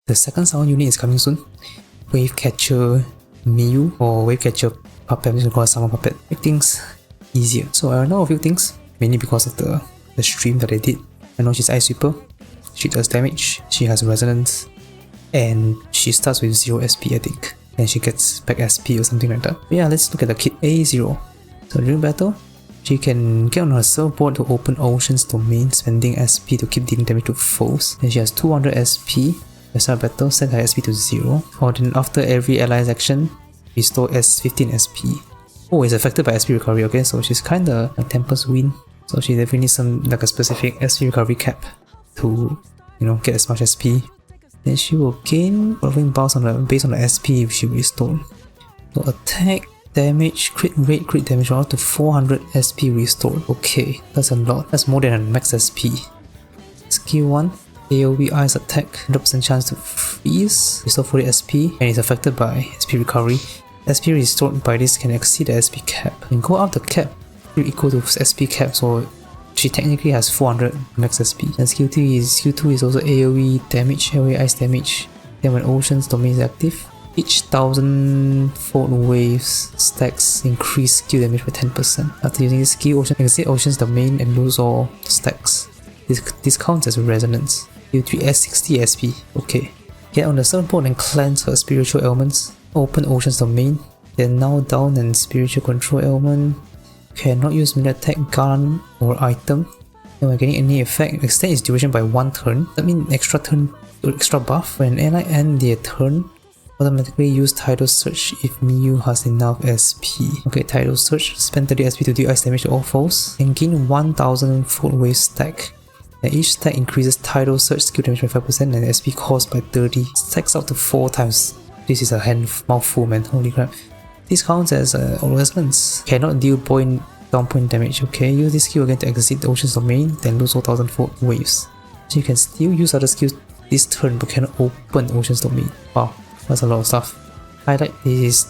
The second sound unit is coming soon. Wavecatcher Miyu or Wavecatcher Puppet. I'm just gonna call it Summer Puppet. Make things easier. So I know a few things, mainly because of the stream that I did. I know she's Ice Sweeper. She does damage. She has resonance. And she starts with 0 SP, I think. And she gets back SP or something like that. But yeah, let's look at the kit A0. So during battle, she can get on her surfboard to open Ocean's domain, spending SP to keep dealing damage to foes. And she has 200 SP. At start battle, set her SP to 0. Or then after every ally's action, restore 15 SP. Oh, it's affected by SP recovery, okay? So she's kinda a Tempest Wind. So she definitely needs some like a specific SP recovery cap to, you know, get as much SP. Then she will gain following buffs based on the SP if she restored. So attack, damage, crit rate, crit damage up to 400 SP restored. Okay, that's a lot. That's more than a max SP. Skill 1, AoE Ice attack, 100% chance to freeze, restore 40 SP, and is affected by SP recovery. SP restored by this can exceed the SP cap. And go up the cap, equal to SP cap, so she technically has 400 max SP. And skill 2 is also AoE damage, AoE ice damage. Then when Ocean's domain is active, each 1000-fold waves stacks increase skill damage by 10%. After using this skill, Ocean exit Ocean's domain and lose all stacks. This counts as resonance. Skill 3 adds 60 SP. Okay. Get on the surfboard and cleanse her spiritual elements. Open Ocean's domain. Then now down and spiritual control element. Cannot use melee attack, gun, or item. And when getting any effect, extend its duration by 1 turn. That means extra buff. When an ally ends their turn, automatically use Tidal Surge if Miyu has enough SP. Okay, Tidal Surge, spend 30 SP to deal ice damage to all foes, and gain 1000-fold wave stack. And each stack increases Tidal Surge skill damage by 5% and SP cost by 30. Stacks up to 4 times. This is a mouthful, man, holy crap. This counts as resonance. Cannot deal down point damage. Okay, use this skill again to exit the Ocean's domain, then lose all 1000-fold waves. So you can still use other skills this turn but cannot open Ocean's domain. Wow, that's a lot of stuff. Highlight is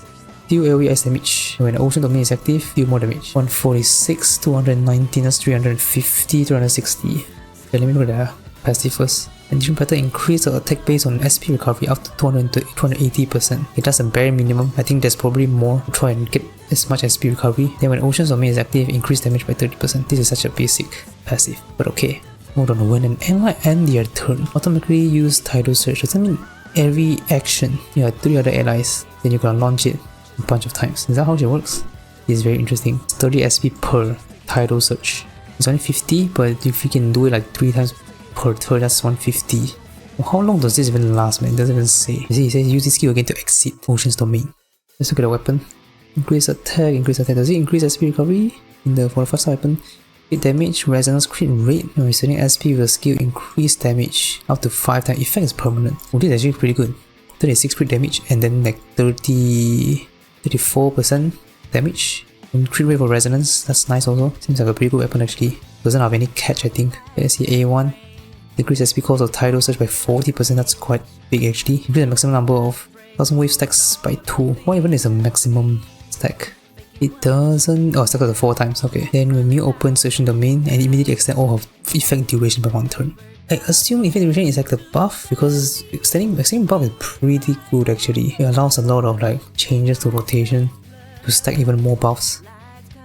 deal AoE ice damage. When the Ocean domain is active, deal more damage. 146, 219, that's 350, 360. Okay, let me look at the passive first. And during battle, increase the attack based on SP recovery up to 280%. Okay, that's a bare minimum. I think there's probably more to try and get as much SP recovery. Then when Ocean's domain is active, increase damage by 30%. This is such a basic passive, but okay. Hold on, when an ally ends their turn, automatically use Tidal Surge. Does that mean every action you have 3 other allies, then you can launch it a bunch of times? Is that how it works? It's very interesting. It's 30 SP per Tidal Surge. It's only 50, but if you can do it like 3 times per turn, that's 150. Well, how long does this even last, man? It doesn't even say. You see, it says use this skill again to exit Ocean's domain. Let's look at the weapon. Increase attack, increase attack. Does it increase SP recovery? For the first weapon, crit damage, resonance, crit rate. When resetting SP with a skill, increase damage up to 5 times. Effect is permanent. Oh, this is actually pretty good. 36 crit damage and then like 34% damage. And crit rate for resonance, that's nice also. Seems like a pretty good weapon actually. Doesn't have any catch, I think. Let's see A1. Decrease SP cost of Tidal Surge by 40%, that's quite big actually. Increase the maximum number of 1000 wave stacks by 2. What even is a maximum stack? It doesn't... oh, stack up to 4 times, okay. Then when Miyu opens Ocean domain and immediately extend all of effect duration by 1 turn. I assume effect duration is like the buff because extending buff is pretty good actually. It allows a lot of like changes to rotation to stack even more buffs.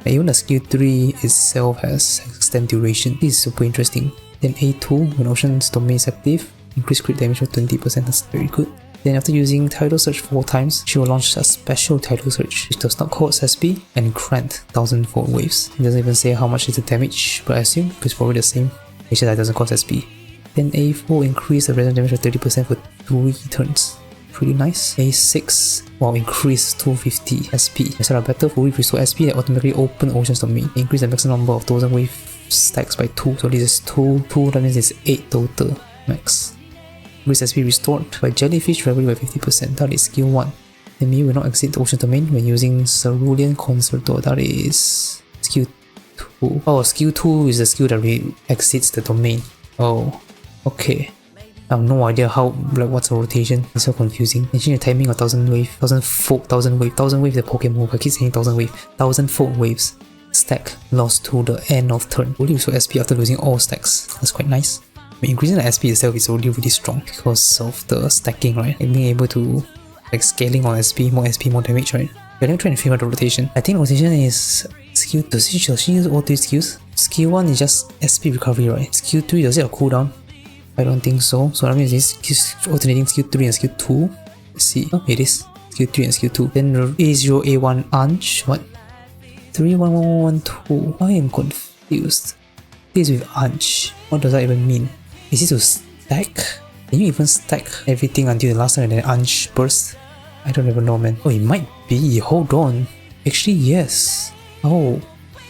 And even the skill 3 itself has extend duration. This is super interesting. Then A2, when Ocean's domain is active, increase crit damage by 20%, that's very good. Then after using Tidal Surge 4 times, she will launch a special Tidal Surge, which does not cost SP and grant 1000-fold waves. It doesn't even say how much is the damage, but I assume it's probably the same. It's just that it doesn't cost SP. Then A4, increase the resonant damage by 30% for 3 turns. Pretty nice. A6, wow, increase 250 SP. Instead of battle, for restore SP and automatically open Ocean's domain. Increase the maximum number of 1000 wave stacks by 2. So this is 2, that means it's 8 total max. Increase SP restored by jellyfish recovery by 50%. That is skill 1. The Miyu will not exit the Ocean domain when using Cerulean Concerto. That is skill 2. Oh, skill 2 is the skill that exits the domain. Oh, okay. I have no idea how, like, what's the rotation. It's so confusing. Mention the timing of 1000 wave, 1000 wave the Pokemon. I keep saying 1000 wave. 1000-fold waves. Stack lost to the end of turn. Only restore SP after losing all stacks. That's quite nice. increasing the SP itself is already really strong because of the stacking, right? And being able to like scaling on SP, more damage, right? But let me try and figure out the rotation. I think rotation is skill 2. Does she use all 3 skills? Skill 1 is just SP recovery, right? Skill 3, does it have a cooldown? I don't think so. So that means it's alternating skill 3 and skill 2. Let's see. Oh, it is. Skill 3 and skill 2. Then A0, A1, Anch. What? 3, 1, 1, 1, 1, 2. I am confused. This with Anch. What does that even mean? Is it to stack? Can you even stack everything until the last time and then Anch burst? I don't even know, man. Oh, it might be. Hold on. Actually, yes. Oh,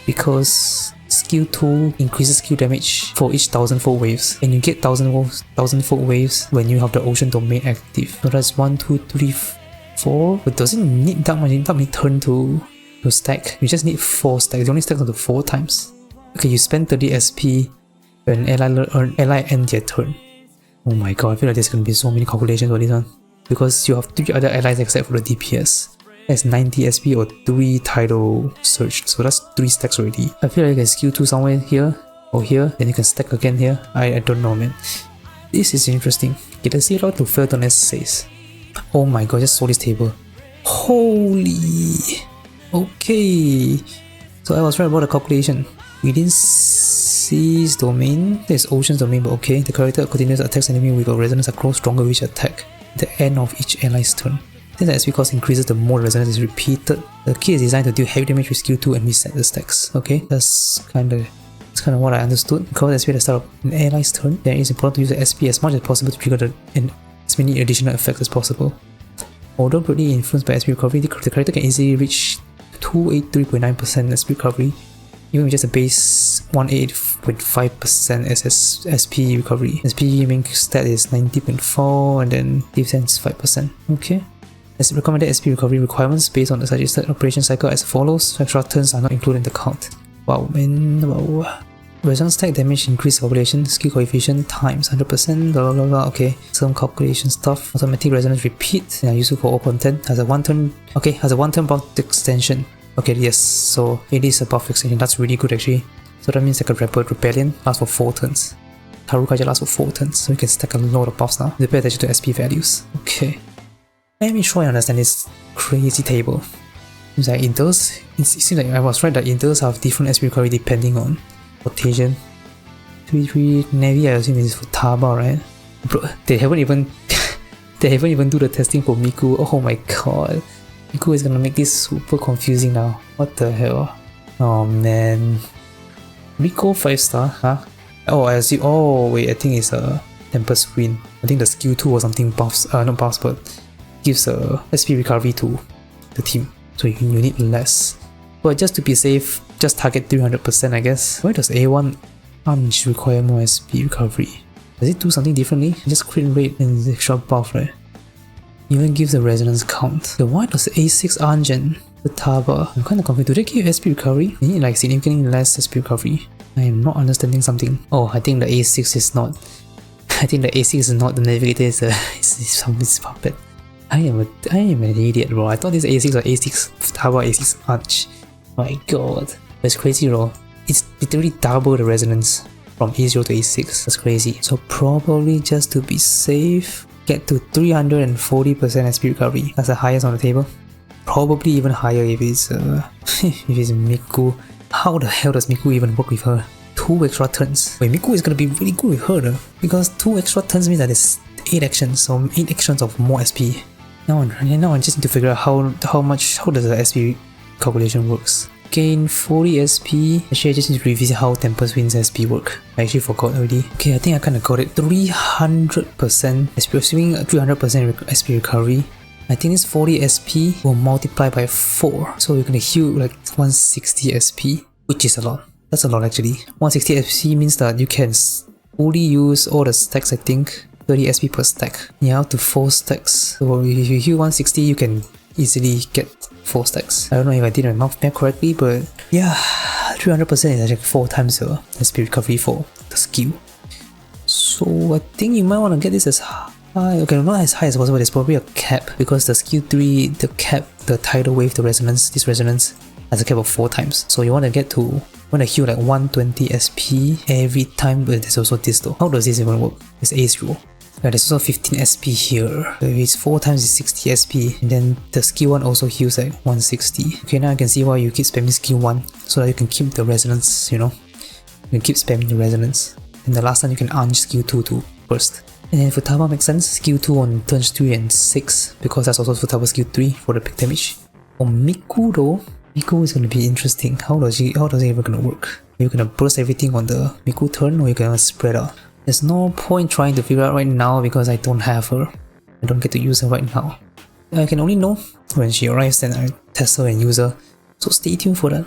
because skill 2 increases skill damage for each 1000-fold waves, and you get 1000-fold waves when you have the ocean domain active. So that's 1, 2, 3, 4. But does it need that many turn to stack? You just need 4 stacks. It only stacks up to 4 times. Okay, you spend 30 SP when ally end their turn. Oh my god, I feel like there's gonna be so many calculations for this one. Because you have 3 other allies except for the DPS. That's 90 SP or 3 tidal surge, so that's 3 stacks already. I feel like you can skill 2 somewhere here or here, then you can stack again here. I don't know, man. This is interesting. Okay, let's see how to fail on S6. Oh my god, just saw this table. Holy. Okay. So I was right about the calculation. Within Sea's domain, there's Ocean's domain, but okay. The character continues attacks enemy with a resonance that grows stronger with each attack at the end of each ally's turn. Since the SP cost increases, the more resonance is repeated. The key is designed to deal heavy damage with skill 2 and reset the stacks. Okay, that's kind of what I understood. Because SP at the start of an ally's turn, then it's important to use the SP as much as possible to trigger as many additional effects as possible. Although greatly influenced by SP recovery, the character can easily reach 283.9% SP recovery, even with just a base 18.5% SP recovery. SP main stat is 90.4 and then defense 5%. Okay. As recommended SP recovery requirements based on the suggested operation cycle as follows. Extra turns are not included in the count. Wow, man, wow. Resonance stack damage increase calculation, skill coefficient times 100%, blah blah blah. Okay, some calculation stuff. Automatic resonance repeat, useful for all content. Has a 1 turn. Okay, has a 1 turn buff extension. Okay, yes, so it is a buff extension. That's really good actually. So that means like a Rapid Rebellion lasts for 4 turns. Harukaja lasts for 4 turns, so we can stack a lot of buffs now. They pay attention to SP values. Okay. Let me try and understand this crazy table. It seems like I was right that integers have different SP recovery depending on rotation. 3 Navy I assume is for Taba, right? Bro, they haven't even do the testing for Miku. Oh my god. Miku is gonna make this super confusing now. What the hell? Oh man. Rico 5-star, huh? Oh, I assume. Oh wait, I think it's a Tempest Wind. I think the skill 2 or something buffs, not buffs, but gives a SP recovery to the team, so you need less. But just to be safe, just target 300%, I guess. Why does A1 Anch require more SP recovery? Does it do something differently? Just crit rate and extra buff, right? Even gives a resonance count. So why does A6 Anch and the Taba? I'm kinda confused. Do they give SP recovery? They need like significantly less SP recovery. I am not understanding something. Oh, I think the A6 is not. I think the A6 is not the navigator, it's puppet. I am an idiot, bro. I thought this A6 or A6 Taba, A6 Anch. My god. That's crazy, bro. It's literally double the resonance from A0 to A6. That's crazy. So probably just to be safe, get to 340% SP recovery. That's the highest on the table. Probably even higher if it's Miku. How the hell does Miku even work with her? 2 extra turns. Wait, Miku is gonna be really good with her though, because 2 extra turns means that it's 8 actions, so 8 actions of more SP. Now I just need to figure out how does the SP calculation works. Gain 40 SP. Actually, I just need to revisit how Tempest Wind's SP work. I actually forgot already. Okay, I think I kinda got it. 300% SP, assuming 300% SP recovery. I think this 40 SP will multiply by 4. So you're gonna heal like 160 SP, which is a lot. That's a lot actually. 160 SP means that you can fully use all the stacks, I think. 30 SP per stack. Yeah, up to 4 stacks. So if you heal 160, you can easily get 4 stacks. I don't know if I did my math correctly, but yeah, 300% is actually 4 times the SP recovery for the skill. So I think you might want to get this as high. Okay, not as high as possible. There's probably a cap because the skill 3, the cap, the tidal wave, this resonance has a cap of 4 times. So you want to get to want to heal like 120 SP every time, but there's also this though. How does this even work? It's A0. Yeah, there's also 15 SP here. So if it's 4 times it's 60 SP, and then the skill 1 also heals like 160. Okay, now I can see why you keep spamming skill 1, so that you can keep the resonance, you know. You can keep spamming the resonance. And the last time you can unch skill 2 to burst. And then Futaba makes sense, skill 2 on turns 3 and 6, because that's also Futaba skill 3 for the big damage. For Miku though, Miku is going to be interesting. How does it even going to work? Are you going to burst everything on the Miku turn, or are you going to spread out? There's no point trying to figure out right now because I don't have her. I don't get to use her right now. I can only know when she arrives, then I test her and use her. So stay tuned for that.